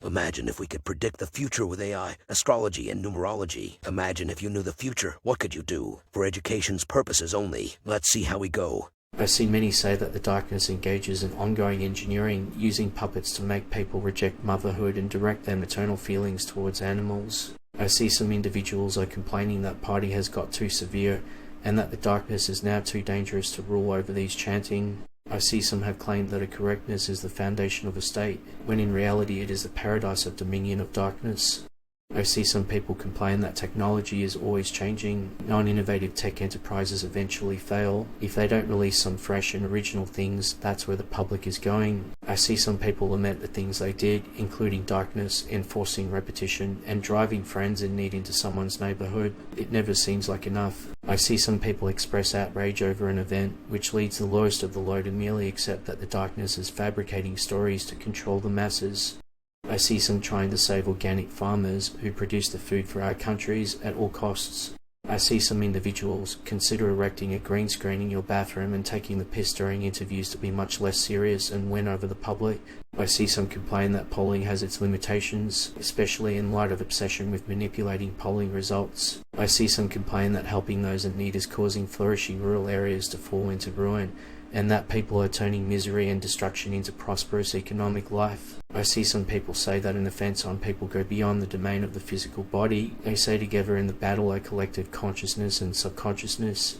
Imagine if we could predict the future with AI, astrology, and numerology. Imagine if you knew the future, what could you do? For education's purposes only. Let's see how we go. I see many say that the darkness engages in ongoing engineering, using puppets to make people reject motherhood and direct their maternal feelings towards animals. I see some individuals are complaining that party has got too severe, and that the darkness is now too dangerous to rule over these chanting. I see some have claimed that a correctness is the foundation of a state, when in reality it is the paradise of dominion of darkness. I see some people complain that technology is always changing. Non-innovative tech enterprises eventually fail. If they don't release some fresh and original things, that's where the public is going. I see some people lament the things they did, including darkness, enforcing repetition, and driving friends in need into someone's neighborhood. It never seems like enough. I see some people express outrage over an event, which leads the lowest of the low to merely accept that the darkness is fabricating stories to control the masses. I see some trying to save organic farmers who produce the food for our countries at all costs. I see some individuals consider erecting a green screen in your bathroom and taking the piss during interviews to be much less serious and win over the public. I see some complain that polling has its limitations, especially in light of obsession with manipulating polling results. I see some complain that helping those in need is causing flourishing rural areas to fall into ruin, and that people are turning misery and destruction into prosperous economic life. I see some people say that an offence on people go beyond the domain of the physical body. They say together in the battle are collective consciousness and subconsciousness.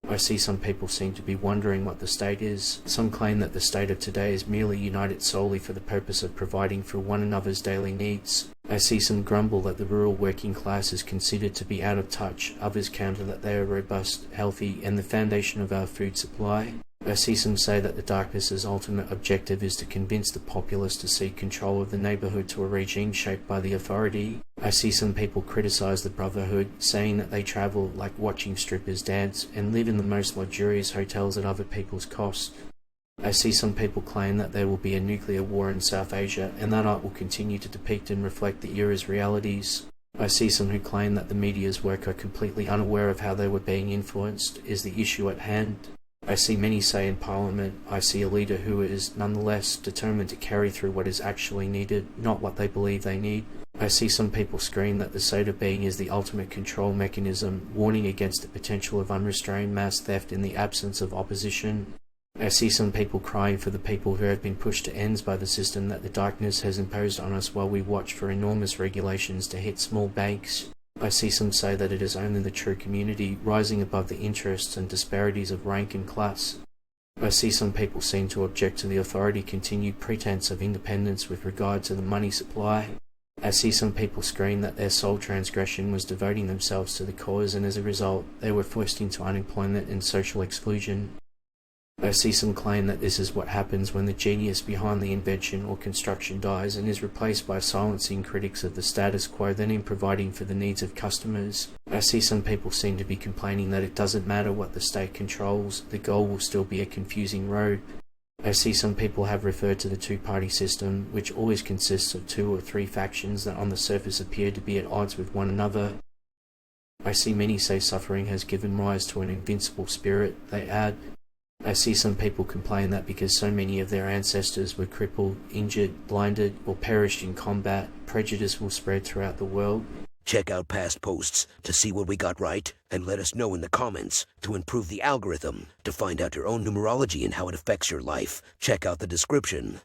I see some people seem to be wondering what the state is. Some claim that the state of today is merely united solely for the purpose of providing for one another's daily needs. I see some grumble that the rural working class is considered to be out of touch. Others counter that they are robust, healthy, and the foundation of our food supply. I see some say that the darkness's ultimate objective is to convince the populace to seek control of the neighbourhood to a regime shaped by the authority. I see some people criticise the Brotherhood, saying that they travel like watching strippers dance and live in the most luxurious hotels at other people's cost. I see some people claim that there will be a nuclear war in South Asia and that art will continue to depict and reflect the era's realities. I see some who claim that the media's work are completely unaware of how they were being influenced is the issue at hand. I see many say in Parliament, I see a leader who is nonetheless determined to carry through what is actually needed, not what they believe they need. I see some people scream that the state of being is the ultimate control mechanism, warning against the potential of unrestrained mass theft in the absence of opposition. I see some people crying for the people who have been pushed to ends by the system that the darkness has imposed on us while we watch for enormous regulations to hit small banks. I see some say that it is only the true community rising above the interests and disparities of rank and class. I see some people seem to object to the authority continued pretense of independence with regard to the money supply. I see some people scream that their sole transgression was devoting themselves to the cause and as a result they were forced into unemployment and social exclusion. I see some claim that this is what happens when the genius behind the invention or construction dies and is replaced by silencing critics of the status quo then in providing for the needs of customers. I see some people seem to be complaining that it doesn't matter what the state controls, the goal will still be a confusing road. I see some people have referred to the two-party system, which always consists of 2 or 3 factions that on the surface appear to be at odds with one another. I see many say suffering has given rise to an invincible spirit, they add. I see some people complain that because so many of their ancestors were crippled, injured, blinded, or perished in combat, prejudice will spread throughout the world. Check out past posts to see what we got right, and let us know in the comments to improve the algorithm. To find out your own numerology and how it affects your life, check out the description.